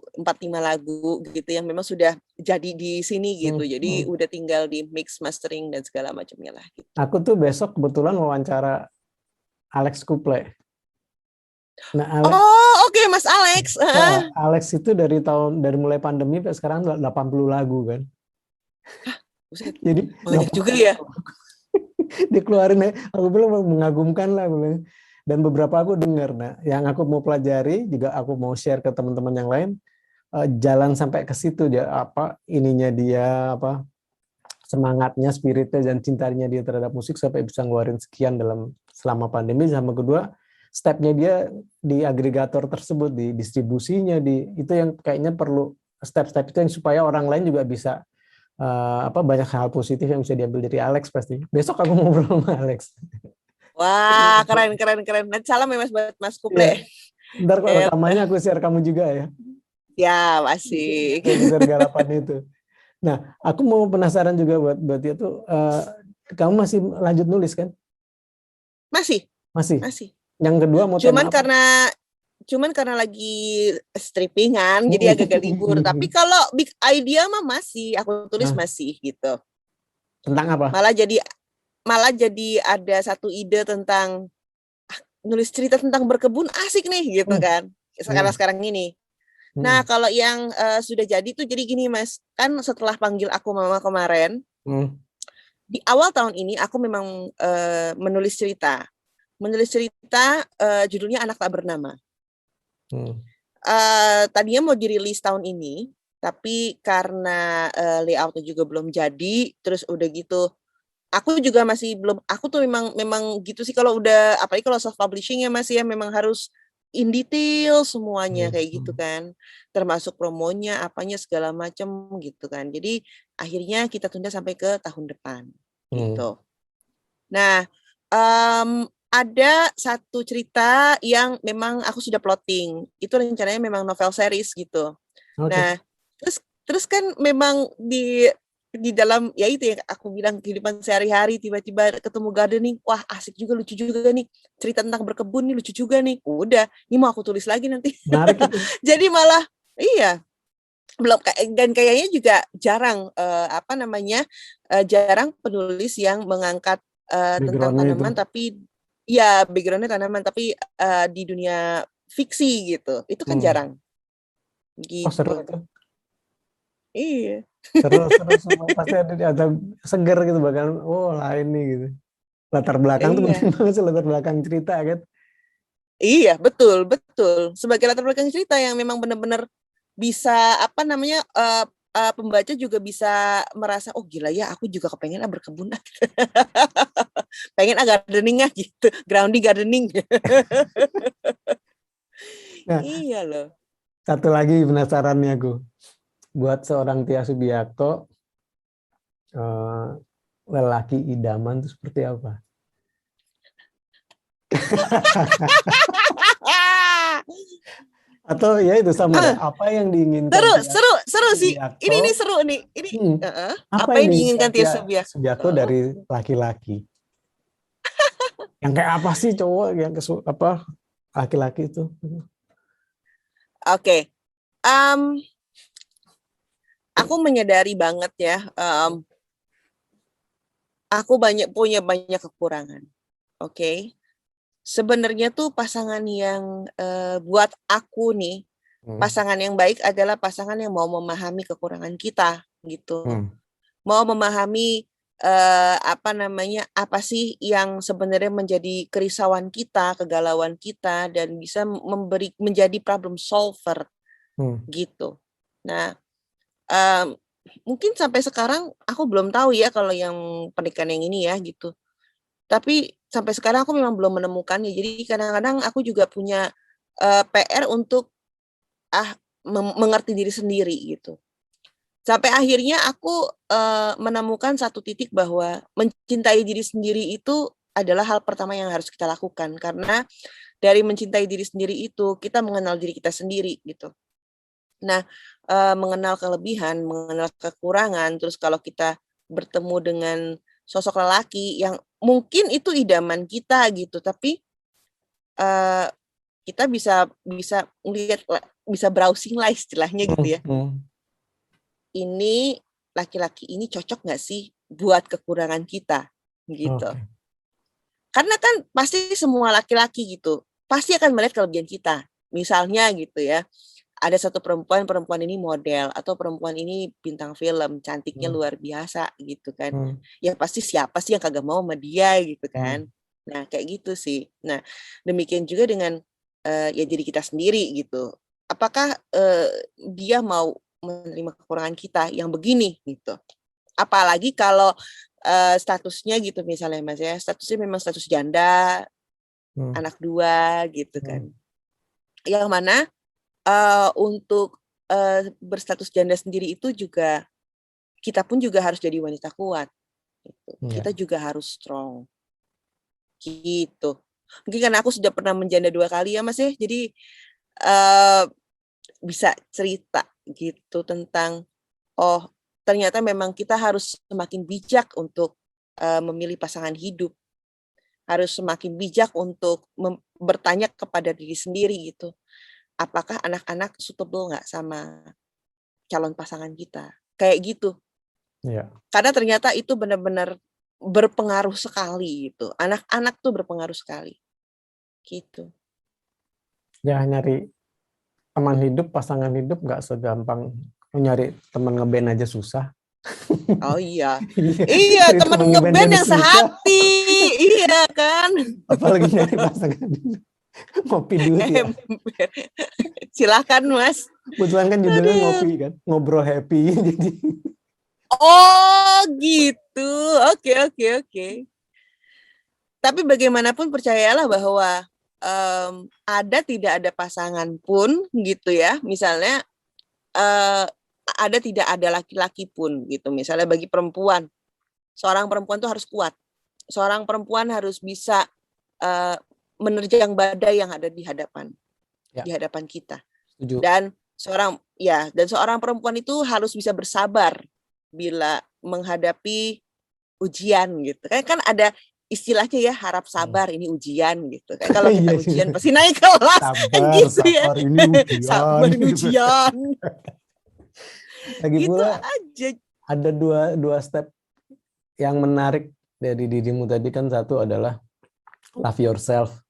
gitu yang memang sudah jadi di sini gitu. Jadi udah tinggal di mix, mastering dan segala macamnya lah. Gitu. Aku tuh besok kebetulan wawancara Alex Kuple. Nah, oke, Mas Alex. Alex itu dari mulai pandemi sampai sekarang 80 lagu kan. Jadi banyak juga ya. Dikeluarin, aku bilang mengagumkan lah. Dan beberapa aku dengar, nah yang aku mau pelajari juga aku mau share ke teman-teman yang lain, jalan sampai ke situ dia ininya dia semangatnya, spiritnya dan cintanya dia terhadap musik sampai bisa ngeluarin sekian selama pandemi. Sama kedua stepnya dia di agregator tersebut, di distribusinya, itu yang kayaknya perlu step-step itu yang supaya orang lain juga bisa banyak hal positif yang bisa diambil dari Alex pasti. Besok aku ngobrol sama Alex. Wah, keren. Nanti salam ya Mas buat Mas Kuple. Ya. Ntar kalau rekamannya aku share kamu juga ya. Ya, asik. Share garapan itu. Nah, aku mau penasaran juga buat dia tuh, kamu masih lanjut nulis kan? Masih. Yang kedua mau Cuman karena lagi strippingan, jadi agak libur. Tapi kalau big idea mah masih, aku tulis masih gitu. Tentang apa? Malah jadi ada satu ide tentang nulis cerita tentang berkebun asik nih gitu kan. Sekarang ini. Nah kalau yang sudah jadi tuh jadi gini Mas, kan setelah panggil aku Mama kemarin, di awal tahun ini aku memang menulis cerita judulnya Anak Tak Bernama. Tadinya mau dirilis tahun ini, tapi karena layoutnya juga belum jadi, terus udah gitu, aku juga masih belum. Aku tuh memang gitu sih kalau udah, apalagi kalau self publishing ya Mas ya, memang harus in detail semuanya kayak gitu kan, termasuk promonya, apanya segala macam gitu kan. Jadi akhirnya kita tunda sampai ke tahun depan gitu. Nah. Ada satu cerita yang memang aku sudah plotting. Itu rencananya memang novel series gitu. Okay. Nah, terus kan memang di dalam ya itu yang aku bilang kehidupan sehari-hari tiba-tiba ketemu gardening, wah asik juga, lucu juga nih. Cerita tentang berkebun nih lucu juga nih. Udah, ini mau aku tulis lagi nanti. Jadi malah belum, dan kayaknya juga jarang jarang penulis yang mengangkat tentang tanaman itu. Tapi ya backgroundnya tanaman tapi di dunia fiksi gitu. Itu kan jarang. Gitu. Oh, seru itu. Iya. Seru semua. Pasti ada seger gitu bahkan. Oh, lain nih gitu. Latar belakang tuh penting banget sih, latar belakang cerita kan. Iya, betul. Sebagai latar belakang cerita yang memang benar-benar bisa pembaca juga bisa merasa, oh gila ya, aku juga kepengen berkebun. Pengen gardening gitu, grounding gardening. Nah, iya loh. Satu lagi penasarannya gue, buat seorang Tia Subiakto, lelaki idaman itu seperti apa? Atau ya itu sama deh, apa yang diinginkan seru sih. Ini seru nih. Ini apa yang diinginkan Tia Subiakto dari laki-laki? Yang kayak apa sih cowok yang laki-laki itu? Oke. Aku menyadari banget ya, aku punya banyak kekurangan. Oke. Sebenarnya tuh pasangan yang buat aku nih, pasangan yang baik adalah pasangan yang mau memahami kekurangan kita gitu. Mau memahami apa sih yang sebenarnya menjadi kerisauan kita, kegalauan kita, dan bisa menjadi problem solver gitu. Nah, mungkin sampai sekarang aku belum tahu ya kalau yang pernikahan yang ini ya gitu. Tapi sampai sekarang aku memang belum menemukannya. Jadi kadang-kadang aku juga punya PR untuk mengerti diri sendiri gitu. Sampai akhirnya aku menemukan satu titik bahwa mencintai diri sendiri itu adalah hal pertama yang harus kita lakukan. Karena dari mencintai diri sendiri itu kita mengenal diri kita sendiri gitu. Nah, mengenal kelebihan, mengenal kekurangan, terus kalau kita bertemu dengan sosok lelaki yang mungkin itu idaman kita gitu, tapi kita bisa lihat, bisa browsing lah istilahnya gitu ya. Ini laki-laki ini cocok nggak sih buat kekurangan kita gitu. Karena kan pasti semua laki-laki gitu pasti akan melihat kelebihan kita. Misalnya gitu ya, ada satu perempuan ini model atau perempuan ini bintang film, cantiknya luar biasa gitu kan. Ya pasti siapa sih yang kagak mau sama dia gitu kan. Nah, kayak gitu sih. Nah, demikian juga dengan ya diri kita sendiri gitu. Apakah dia mau menerima kekurangan kita yang begini gitu. Apalagi kalau statusnya gitu misalnya Mas ya, statusnya memang status janda, anak 2 gitu kan. Yang mana untuk berstatus janda sendiri itu juga kita pun juga harus jadi wanita kuat gitu. Kita juga harus strong gitu. Mungkin karena aku sudah pernah menjanda 2 kali ya Mas ya, jadi bisa cerita gitu tentang ternyata memang kita harus semakin bijak untuk memilih pasangan hidup, harus semakin bijak untuk bertanya kepada diri sendiri gitu. Apakah anak-anak suitable nggak sama calon pasangan kita? Kayak gitu. Yeah. Karena ternyata itu benar-benar berpengaruh sekali gitu. Anak-anak tuh berpengaruh sekali. Gitu. Ya nyari teman hidup, pasangan hidup nggak segampang nyari teman ngeband aja susah. Oh iya. Iya, teman ngeband yang sehati. Iya kan. Apalagi nyari pasangan hidup. Ngopi dulu ya. Silakan Mas. Kebetulan kan judulnya ngopi kan, ngobrol happy jadi. Oh gitu, oke. Tapi bagaimanapun percayalah bahwa tidak ada pasangan pun gitu ya, misalnya tidak ada laki-laki pun gitu, misalnya bagi perempuan, seorang perempuan tuh harus kuat, seorang perempuan harus bisa menerjang badai yang ada di hadapan kita. Setuju. Dan seorang perempuan itu harus bisa bersabar bila menghadapi ujian gitu. Kan ada istilahnya ya, harap sabar ini ujian gitu. Kayak kalau kita ujian pasti naik kelas kan gitu ya. Sabar ini ujian. Sabar ini ujian. Lagi gitu pula aja. Ada dua step yang menarik dari dirimu tadi kan satu adalah love yourself.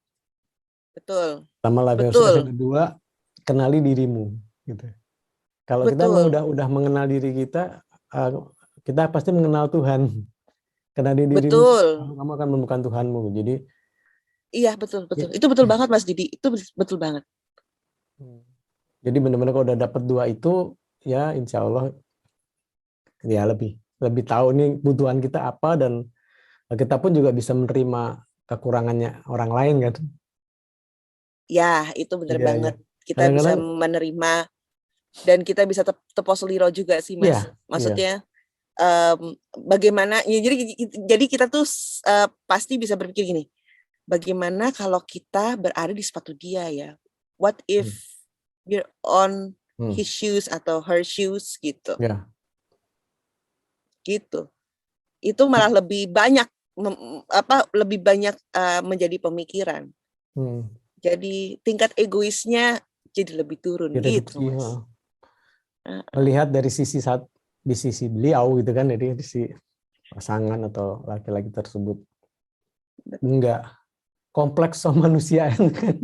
Betul. Sama love yourself, yang kedua kenali dirimu gitu. Kalau kita udah mengenal diri kita, kita pasti mengenal Tuhan. Kenali dirimu, kamu akan menemukan Tuhanmu. Jadi iya, betul. Itu betul banget Mas Didi. Itu betul banget. Jadi benar-benar kalau udah dapat dua itu, ya insya Allah ya lebih tahu nih kebutuhan kita apa, dan kita pun juga bisa menerima kekurangannya orang lain kan. Ya, itu benar banget. Kita bisa menerima, dan kita bisa teposeliro juga sih Mas. Maksudnya bagaimana ya, jadi kita tuh pasti bisa berpikir gini, bagaimana kalau kita berada di sepatu dia ya, what if we're on his shoes atau her shoes gitu. Gitu. Itu malah lebih banyak menjadi pemikiran. Jadi tingkat egoisnya jadi lebih turun gitu Mas. Melihat dari di sisi beliau gitu kan, jadi di sisi pasangan atau laki-laki tersebut enggak kompleks sama manusia kan.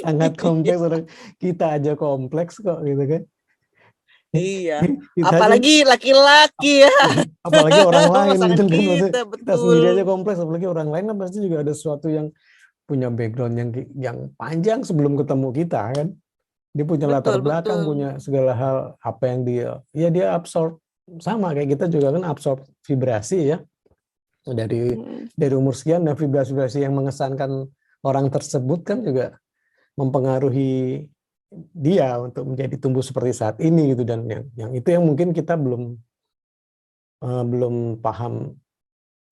Sangat kompleks, orang kita aja kompleks kok gitu kan. Iya, apalagi laki-laki ya. Apalagi orang lain gitu kan. Kita sendiri aja kompleks, apalagi orang lain kan pasti juga ada sesuatu yang punya background yang panjang sebelum ketemu kita kan. Dia punya latar belakang, punya segala hal apa yang dia absorb, sama kayak kita juga kan absorb vibrasi ya. Dari umur sekian, dan vibrasi-vibrasi yang mengesankan orang tersebut kan juga mempengaruhi dia untuk menjadi tumbuh seperti saat ini gitu. Dan yang itu yang mungkin kita belum paham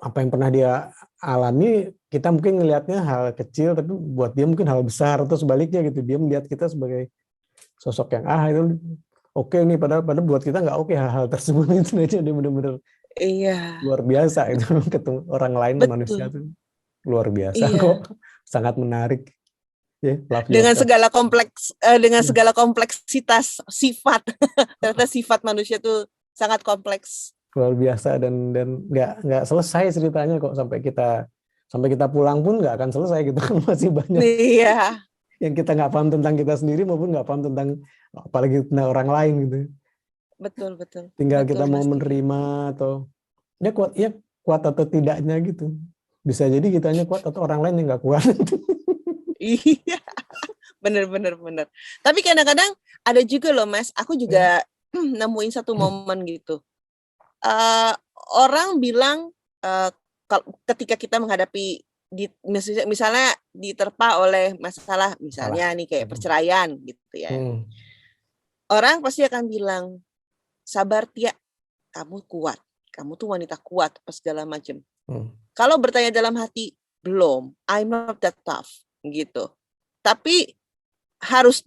apa yang pernah dia alami. Kita mungkin ngelihatnya hal kecil, tapi buat dia mungkin hal besar, atau sebaliknya gitu, dia melihat kita sebagai sosok yang itu oke nih, padahal buat kita nggak oke hal-hal tersebut. Itu aja dia benar-benar luar biasa itu. Ketemu orang lain, manusia itu luar biasa kok, sangat menarik. Dengan segala kompleksitas sifat. Ternyata sifat manusia itu sangat kompleks, luar biasa, dan nggak selesai ceritanya kok, sampai kita pulang pun nggak akan selesai gitu kan. Masih banyak yang kita nggak paham tentang kita sendiri, maupun nggak paham tentang apalagi tentang orang lain gitu. Betul. Tinggal kita mau menerima atau kuat atau tidaknya gitu. Bisa jadi kitanya kuat atau orang lain yang nggak kuat. Iya, bener. Tapi kadang-kadang ada juga loh Mas, aku juga nemuin satu momen gitu. Orang bilang ketika kita menghadapi misalnya diterpa oleh masalah, misalnya nih kayak perceraian gitu ya. Orang pasti akan bilang, sabar Tia, kamu kuat, kamu tuh wanita kuat, apa segala macam. Kalau bertanya dalam hati, belum, I'm not that tough gitu. Tapi harus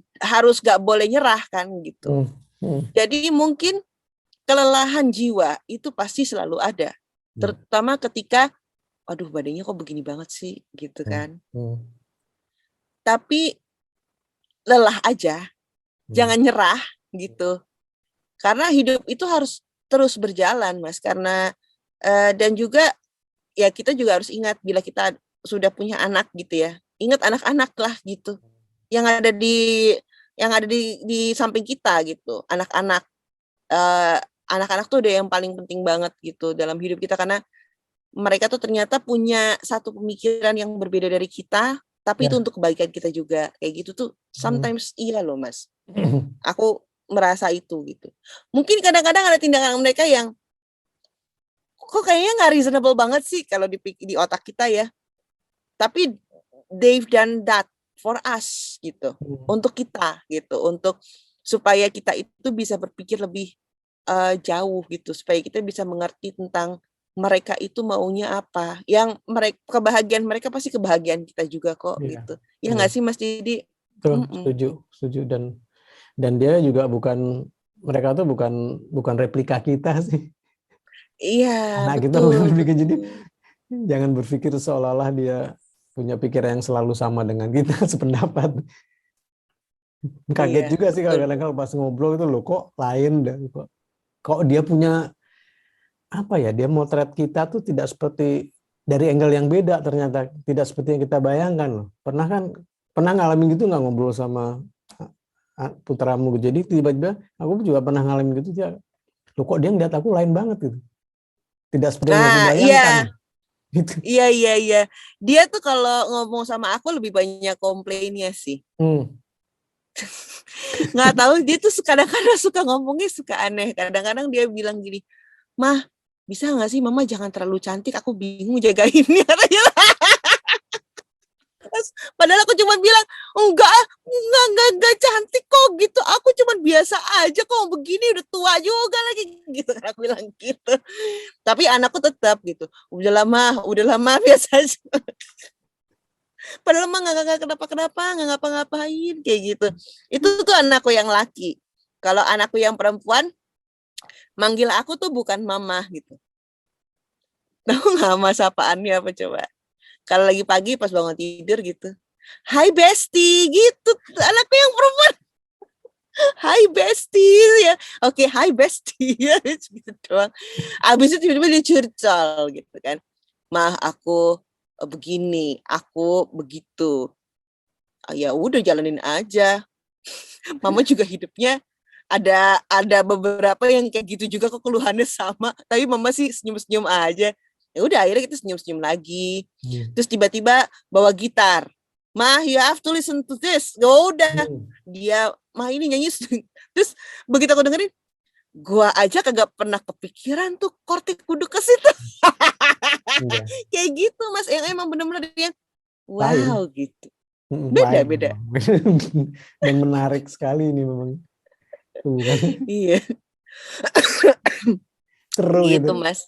gak boleh nyerah kan gitu. Jadi mungkin kelelahan jiwa itu pasti selalu ada, terutama ketika aduh badannya kok begini banget sih gitu kan. Tapi lelah aja, jangan nyerah gitu. Karena hidup itu harus terus berjalan Mas, karena dan juga ya kita juga harus ingat bila kita sudah punya anak gitu ya. Ingat anak-anak lah gitu. Yang ada di samping kita gitu. Anak-anak tuh udah yang paling penting banget gitu dalam hidup kita, karena mereka tuh ternyata punya satu pemikiran yang berbeda dari kita, tapi itu untuk kebaikan kita juga. Kayak gitu tuh sometimes iya loh Mas. Aku merasa itu gitu. Mungkin kadang-kadang ada tindakan mereka yang kok kayaknya nggak reasonable banget sih kalau di otak kita ya. Tapi they've done that for us gitu. Untuk kita gitu, untuk supaya kita itu bisa berpikir lebih jauh gitu, supaya kita bisa mengerti tentang mereka itu maunya apa. Yang kebahagiaan mereka pasti kebahagiaan kita juga kok gitu. Ya nggak sih Mas Didi? Setuju, dan dia juga mereka tuh bukan replika kita sih. Iya, anak kita bukan replika, jadi jangan berpikir seolah-olah dia punya pikiran yang selalu sama dengan kita, sependapat. Kaget juga sih kadang-kadang pas ngobrol itu, loh kok lain dah kok. kok dia punya apa ya, dia motret kita tuh tidak seperti dari angle yang beda, ternyata tidak seperti yang kita bayangkan loh. Pernah ngalamin gitu nggak ngobrol sama putramu? Jadi tiba-tiba aku juga pernah ngalamin gitu, dia loh kok dia ngeliat aku lain banget gitu, tidak seperti yang aku Nah, bayangkan iya. gitu. Iya. Dia tuh kalau ngomong sama aku lebih banyak komplainnya sih. Nggak tahu, dia tuh kadang-kadang suka ngomongnya suka aneh. Kadang-kadang dia bilang gini, "Mah, bisa nggak sih mama jangan terlalu cantik, aku bingung jagainnya." Padahal aku cuma bilang, enggak cantik kok gitu. Aku cuma biasa aja kok, begini udah tua juga lagi gitu kan aku bilang gitu. Tapi anakku tetap gitu. Udah lama biasa aja. Padahal mah nggak kenapa-kenapa, nggak ngapa-ngapain kayak gitu. Itu tuh anakku yang laki. Kalau anakku yang perempuan, manggil aku tuh bukan mama gitu. Tahu nggak mas apaannya apa coba? Kalau lagi pagi pas bangun tidur gitu, "Hai Besti," gitu. Anakku yang perempuan, "Hai Besti," ya. Oke, "Hai Besti," ya gitu doang. Abis itu tiba-tiba dia curcol gitu kan. "Mah, aku begini, aku begitu." Ya udah jalanin aja. Mama juga hidupnya ada beberapa yang kayak gitu juga kok, keluhannya sama, tapi mama sih senyum-senyum aja. Ya udah akhirnya kita senyum-senyum lagi. Terus tiba-tiba bawa gitar. "Mah, you have to listen to this." Ya udah, dia, "Mah ini nyanyi." Terus begitu aku dengerin, gua aja kagak pernah kepikiran tuh Kortik kudu ke situ. Kayak gitu Mas, yang emang bener-bener yang Lain. wow gitu. Lain Beda. dan menarik sekali ini memang. Tuh kan. Iya. Seru Gitu gitu. Mas.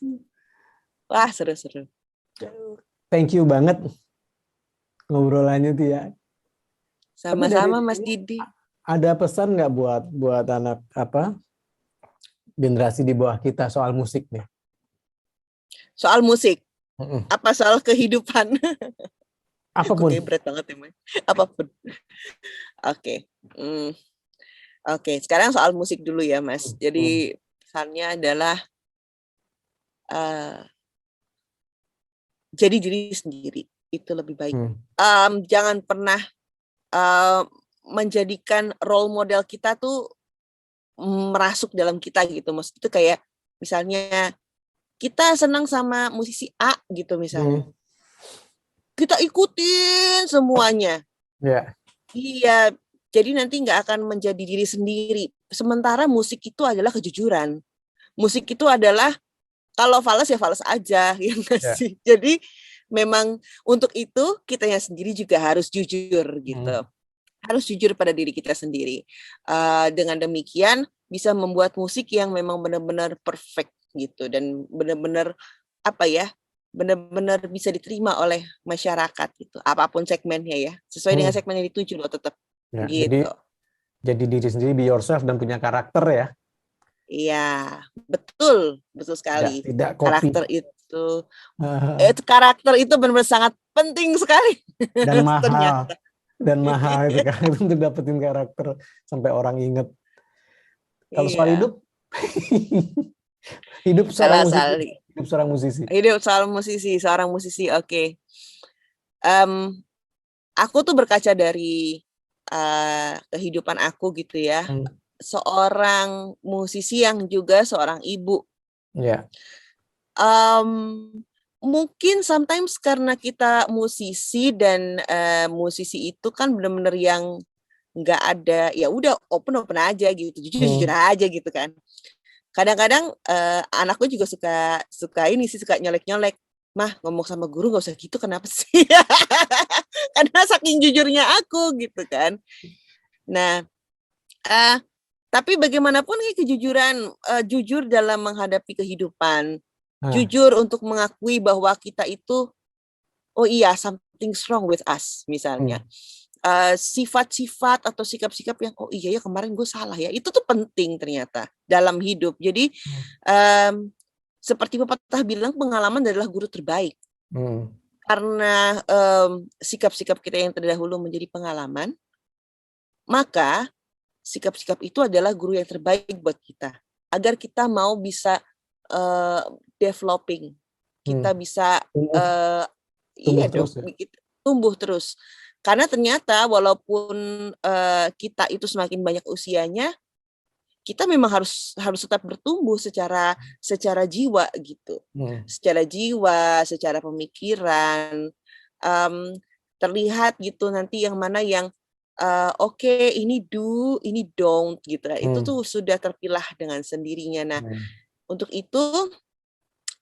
Wah, seru-seru. Thank you banget ngobrolannya tuh ya. Tapi dari Sama-sama Mas sini Didi. ada pesan nggak buat anak generasi di bawah kita soal musik nih? Soal musik? Apa soal kehidupan? Kok Apapun. kayak berat banget ya, Mas? Apapun. Oke. Oke, sekarang soal musik dulu ya, Mas. Jadi pesannya adalah jadi diri sendiri. Itu lebih baik. Jangan pernah menjadikan role model kita tuh merasuk dalam kita gitu. Maksud itu kayak misalnya kita senang sama musisi A gitu misalnya. Kita ikutin semuanya. Iya, jadi nanti nggak akan menjadi diri sendiri. Sementara musik itu adalah kejujuran. Musik itu adalah kalau fals ya fals aja, ya nggak sih? Jadi memang untuk itu kitanya sendiri juga harus jujur gitu. Harus jujur pada diri kita sendiri. Dengan demikian bisa membuat musik yang memang benar-benar perfect gitu dan benar-benar apa ya? Benar-benar bisa diterima oleh masyarakat gitu. Apapun segmennya ya. Sesuai dengan segmen yang dituju loh tetap. Ya, Gitu. Jadi diri sendiri, be yourself dan punya karakter ya. Iya, betul sekali. Tidak copy. Karakter itu benar-benar sangat penting sekali. Dan mahal. Ternyata. Dan mahal itu kan untuk dapetin karakter sampai orang inget. Kalau soal hidup, hidup seorang musisi. Seorang musisi. Oke. Aku tuh berkaca dari kehidupan aku gitu ya. Seorang musisi yang juga seorang ibu. Mungkin sometimes karena kita musisi dan musisi itu kan benar-benar yang nggak ada, ya udah open aja gitu, jujur aja gitu kan. Kadang-kadang anakku juga suka ini sih, suka nyolek-nyolek. "Mah, ngomong sama guru nggak usah gitu, kenapa sih?" Karena saking jujurnya aku gitu kan. Nah, tapi bagaimanapun kejujuran, jujur dalam menghadapi kehidupan, jujur untuk mengakui bahwa kita itu, oh iya something's wrong with us misalnya. Sifat-sifat atau sikap-sikap yang oh iya ya kemarin gue salah ya, itu tuh penting ternyata dalam hidup. Jadi seperti pepatah bilang, pengalaman adalah guru terbaik. Karena sikap-sikap kita yang terdahulu menjadi pengalaman, maka sikap-sikap itu adalah guru yang terbaik buat kita. agar kita mau bisa developing, kita bisa tumbuh terus. Karena ternyata walaupun kita itu semakin banyak usianya, kita memang harus tetap bertumbuh secara jiwa gitu, secara jiwa, secara pemikiran, terlihat gitu nanti yang mana yang oke, ini do, ini don't gitu. Itu tuh sudah terpilah dengan sendirinya. Nah, untuk itu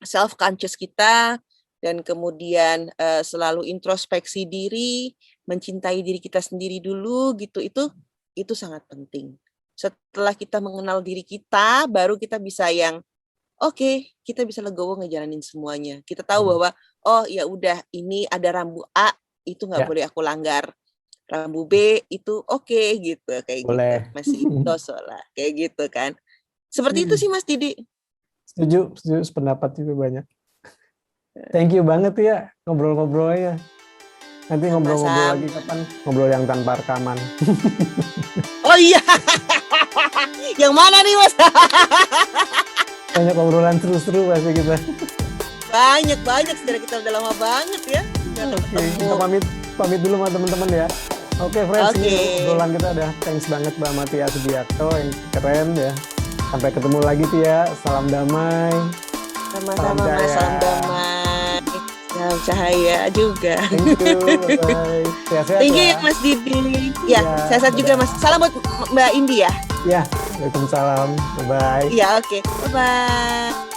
self conscious kita dan kemudian selalu introspeksi diri, mencintai diri kita sendiri dulu gitu, itu sangat penting. Setelah kita mengenal diri kita, baru kita bisa yang oke, kita bisa legowo ngejalanin semuanya. Kita tahu bahwa oh ya udah, ini ada rambu A, itu nggak boleh aku langgar. Rambu B itu oke gitu, kayak boleh. gitu. Masih dosa lah, kayak gitu kan. Seperti itu sih Mas Didi. Setuju pendapat juga banyak. Thank you banget ya ngobrol-ngobrolnya. Nanti ngobrol-ngobrol lagi kapan? Ngobrol yang tanpa rekaman. Oh iya. Yang mana nih Mas? Banyak obrolan seru-seru pasti kita. Banyak sudah kita udah lama banget ya. Oke, kita pamit dulu sama teman-teman ya. Oke, friends, ini obrolan kita udah thanks banget Mbak Matia Subiakto yang keren ya. Sampai ketemu lagi Tia. Salam damai. Sama-sama Mas, salam damai. Salam cahaya juga. Thank you. Bye. Sehat-sehat Thank you ya. Mas Didi. Ya, sehat juga Mas. Salam buat Mbak Indi ya. Ya, waalaikumsalam. Bye-bye. Ya, oke. Bye-bye.